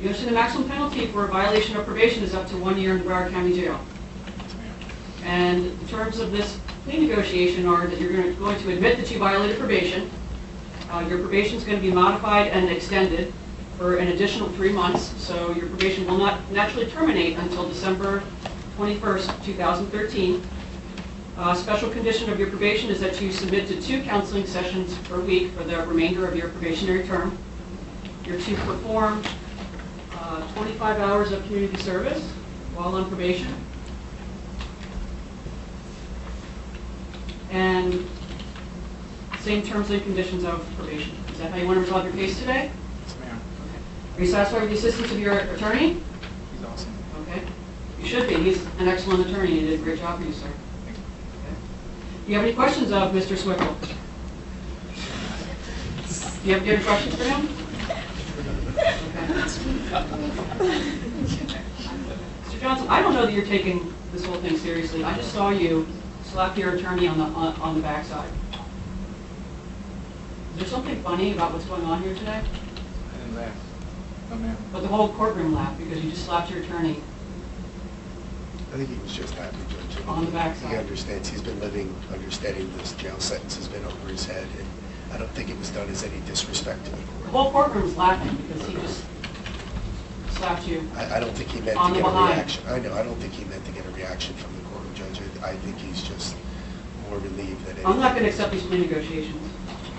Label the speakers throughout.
Speaker 1: You understand the maximum penalty for a violation of probation is up to 1 year in Broward County Jail. And the terms of this plea negotiation are that you're going to admit that you violated probation. Your probation is going to be modified and extended for an additional 3 months, so your probation will not naturally terminate until December 21st, 2013. Special condition of your probation is that you submit to 2 counseling sessions per week for the remainder of your probationary term. You're to perform 25 hours of community service while on probation. And same terms and conditions of probation. Is that how you want to resolve your case today?
Speaker 2: Yes, ma'am.
Speaker 1: Okay. Are you satisfied with the assistance of your attorney?
Speaker 2: He's awesome.
Speaker 1: Okay. You should be. He's an excellent attorney. He did a great job for you, sir.
Speaker 2: Thank you.
Speaker 1: Okay. Do you have any questions of Mr. Swickle? Do you have any questions for him? Okay. Mr. Johnson, I don't know that you're taking this whole thing seriously. I just saw you slap your attorney on the backside. Is there something funny about what's going on here today?
Speaker 2: I didn't laugh. No, ma'am.
Speaker 1: But the whole courtroom laughed because you just slapped your attorney
Speaker 3: I think he was just happy, Judge.
Speaker 1: on the backside.
Speaker 3: He understands. He's been living understanding this jail sentence has been over his head, and I don't think it was done as any disrespect to the
Speaker 1: The
Speaker 3: court.
Speaker 1: whole courtroom's laughing because he just slapped you.
Speaker 3: I don't think he meant
Speaker 1: On
Speaker 3: to
Speaker 1: the
Speaker 3: get a
Speaker 1: behind.
Speaker 3: reaction. I know. I don't think he meant to get a reaction from the court, Judge. I think he's just more relieved than anything.
Speaker 1: I'm not going to accept these plea negotiations.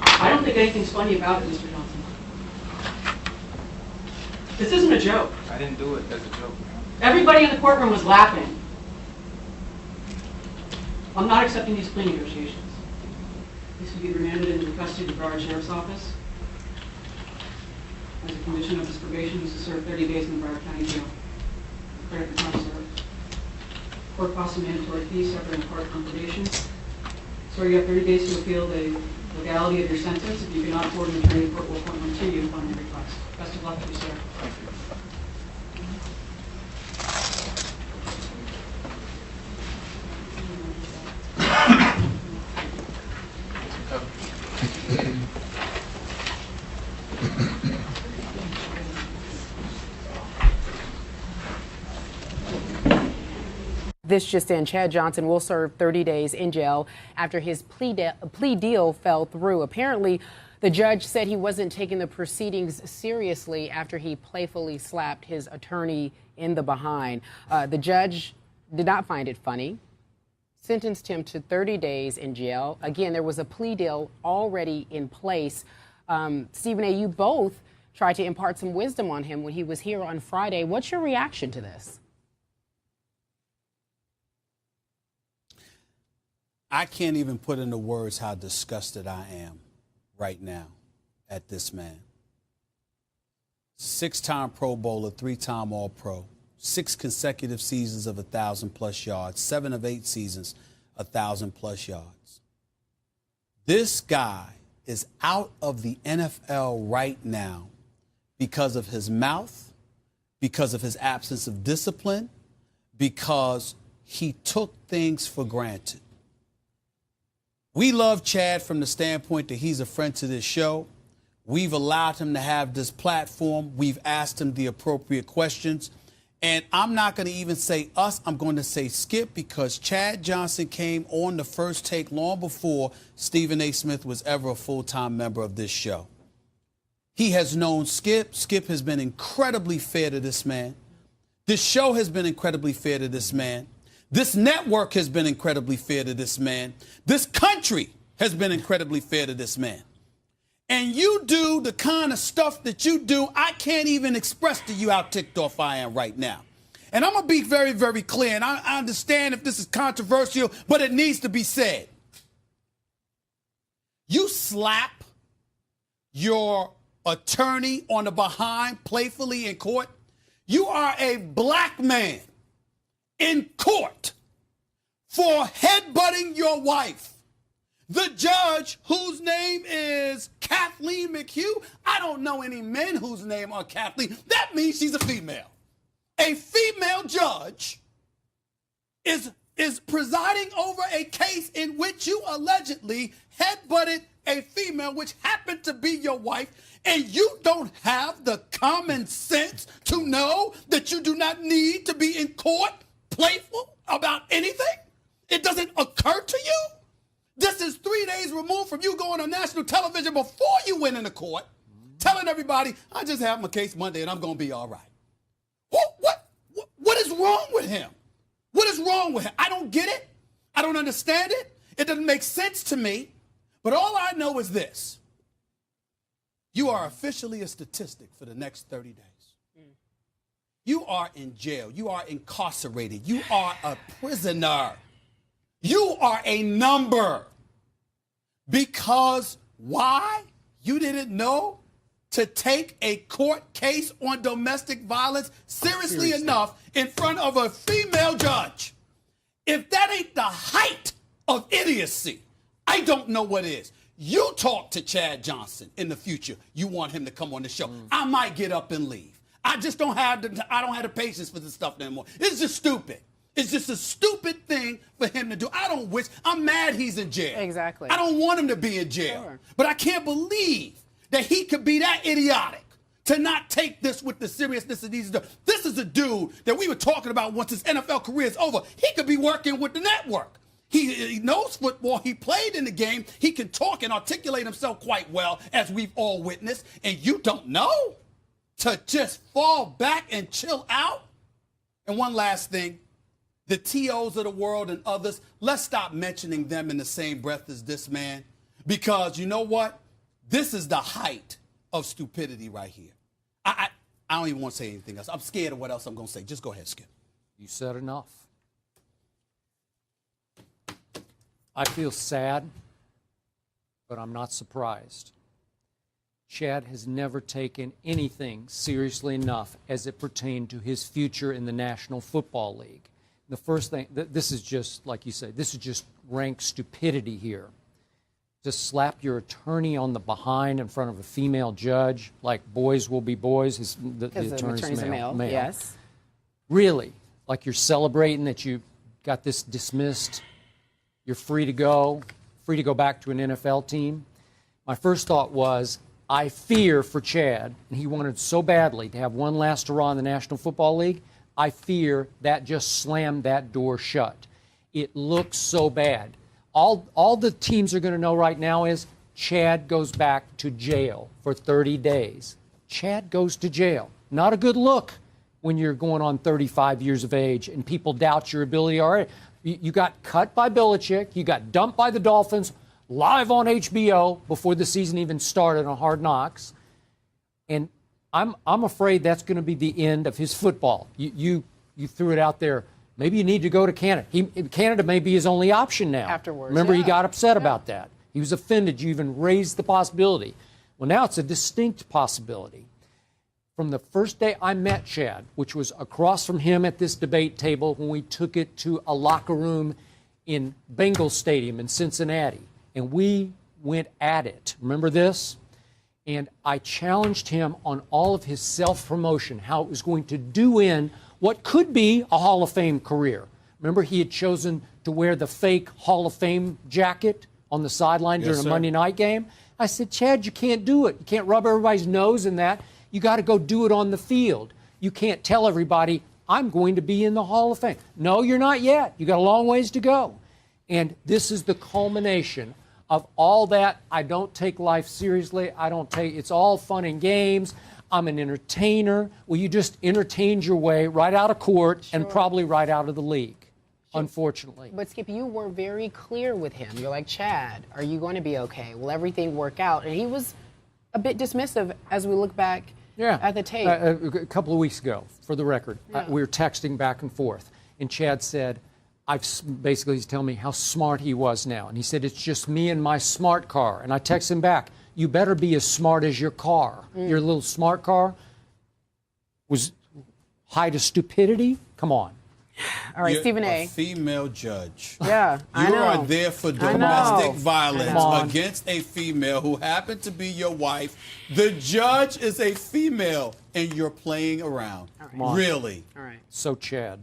Speaker 1: I don't think anything's funny about it, Mr. Johnson. This isn't a joke.
Speaker 2: I didn't do it as a joke, ma'am.
Speaker 1: Everybody in the courtroom was laughing. I'm not accepting these plea negotiations. These will be remanded into the custody of the Broward Sheriff's Office. As a condition of his probation, he's to serve 30 days in the Broward County Jail. Credit for time served. Court costs a mandatory fee separate and apart from probation. So you have 30 days to appeal the legality of your sentence. If you cannot afford an attorney, the court will appoint one to you upon your request. Best of luck to you, sir.
Speaker 2: Thank you.
Speaker 4: This just in, Chad Johnson will serve 30 days in jail after his plea deal fell through. Apparently, the judge said he wasn't taking the proceedings seriously after he playfully slapped his attorney in the behind. The judge did not find it funny, sentenced him to 30 days in jail. Again, there was a plea deal already in place. Stephen A., you both tried to impart some wisdom on him when he was here on Friday. What's your reaction to this?
Speaker 5: I can't even put into words how disgusted I am right now at this man. 6-time Pro Bowler, 3-time All-Pro, 6 consecutive seasons of 1,000+ yards, 7 of 8 seasons, 1,000+ yards. This guy is out of the NFL right now because of his mouth, because of his absence of discipline, because he took things for granted. We love Chad from the standpoint that he's a friend to this show. We've allowed him to have this platform. We've asked him the appropriate questions. And I'm not going to even say us. I'm going to say Skip, because Chad Johnson came on the First Take long before Stephen A. Smith was ever a full-time member of this show. He has known Skip. Skip has been incredibly fair to this man. This show has been incredibly fair to this man. This network has been incredibly fair to this man. This country has been incredibly fair to this man. And you do the kind of stuff that you do, I can't even express to you how ticked off I am right now. And I'm going to be very, very clear, and I understand if this is controversial, but it needs to be said. You slap your attorney on the behind playfully in court. You are a black man in court for headbutting your wife. The judge, whose name is Kathleen McHugh, I don't know any men whose name are Kathleen. That means she's a female. A female judge is presiding over a case in which you allegedly headbutted a female, which happened to be your wife, And you don't have the common sense to know that you do not need to be in court playful about anything? It doesn't occur to you? This is 3 days removed from you going on national television before you went into court, telling everybody, I just have my case Monday and I'm going to be all right. What is wrong with him? What is wrong with him? I don't get it. I don't understand it. It doesn't make sense to me. But all I know is this. You are officially a statistic for the next 30 days. You are in jail. You are incarcerated. You are a prisoner. You are a number. Because why? You didn't know to take a court case on domestic violence seriously enough in front of a female judge. If that ain't the height of idiocy, I don't know what is. You talk to Chad Johnson in the future. You want him to come on the show. I might get up and leave. I just don't have the patience for this stuff anymore. It's just stupid. It's just a stupid thing for him to do. I'm mad he's in jail.
Speaker 4: Exactly.
Speaker 5: I don't want him to be in jail.
Speaker 4: Sure.
Speaker 5: But I can't believe that he could be that idiotic to not take this with the seriousness that he's doing. This is a dude that we were talking about once his NFL career is over. He could be working with the network. He knows football. He played in the game. He can talk and articulate himself quite well, as we've all witnessed. And you don't know to just fall back and chill out? And one last thing. The TOs of the world and others, let's stop mentioning them in the same breath as this man. Because you know what? This is the height of stupidity right here. I don't even want to say anything else. I'm scared of what else I'm going to say. Just go ahead, Skip.
Speaker 6: You said enough. I feel sad, but I'm not surprised. Chad has never taken anything seriously enough as it pertained to his future in the National Football League. The first thing, this is just, like you say, this is just rank stupidity here. Just slap your attorney on the behind in front of a female judge, like boys will be boys. The attorney's male.
Speaker 4: Yes.
Speaker 6: Really? Like you're celebrating that you got this dismissed? You're free to go back to an NFL team? My first thought was, I fear for Chad, and he wanted so badly to have one last hurrah in the National Football League. I fear that just slammed that door shut. It looks so bad. All the teams are going to know right now is Chad goes back to jail for 30 days. Chad goes to jail. Not a good look when you're going on 35 years of age and people doubt your ability already. You got cut by Belichick. You got dumped by the Dolphins live on HBO before the season even started on Hard Knocks. And I'm afraid that's going to be the end of his football. You threw it out there. Maybe you need to go to Canada. Canada may be his only option now.
Speaker 4: Afterwards,
Speaker 6: remember,
Speaker 4: yeah.
Speaker 6: he got upset about that. He was offended you even raised the possibility. Well, now it's a distinct possibility. From the first day I met Chad, which was across from him at this debate table when we took it to a locker room in Bengals Stadium in Cincinnati, and we went at it. Remember this? And I challenged him on all of his self-promotion, how it was going to do in what could be a Hall of Fame career. Remember, he had chosen to wear the fake Hall of Fame jacket on the sideline during a Monday night game. I said, Chad, you can't do it. You can't rub everybody's nose in that. You got to go do it on the field. You can't tell everybody, I'm going to be in the Hall of Fame. No, you're not yet. You got a long ways to go. And this is the culmination of all that. I don't take life seriously. It's all fun and games. I'm an entertainer. Well, you just entertained your way right out of court and probably right out of the league, unfortunately.
Speaker 4: But, Skip, you were very clear with him. You're like, Chad, are you going to be okay? Will everything work out? And he was a bit dismissive as we look back at the tape.
Speaker 6: A couple of weeks ago, for the record, we were texting back and forth, and Chad said, basically he's telling me how smart he was now. And he said, it's just me and my smart car. And I text him back, you better be as smart as your car. Your little smart car was high to stupidity? Come on.
Speaker 4: All right, Stephen
Speaker 5: A.
Speaker 4: A.
Speaker 5: Female judge.
Speaker 4: Yeah, I know.
Speaker 5: You are there for domestic violence against a female who happened to be your wife. The judge is a female, and you're playing around.
Speaker 4: All right.
Speaker 5: Really?
Speaker 4: All right.
Speaker 6: So, Chad.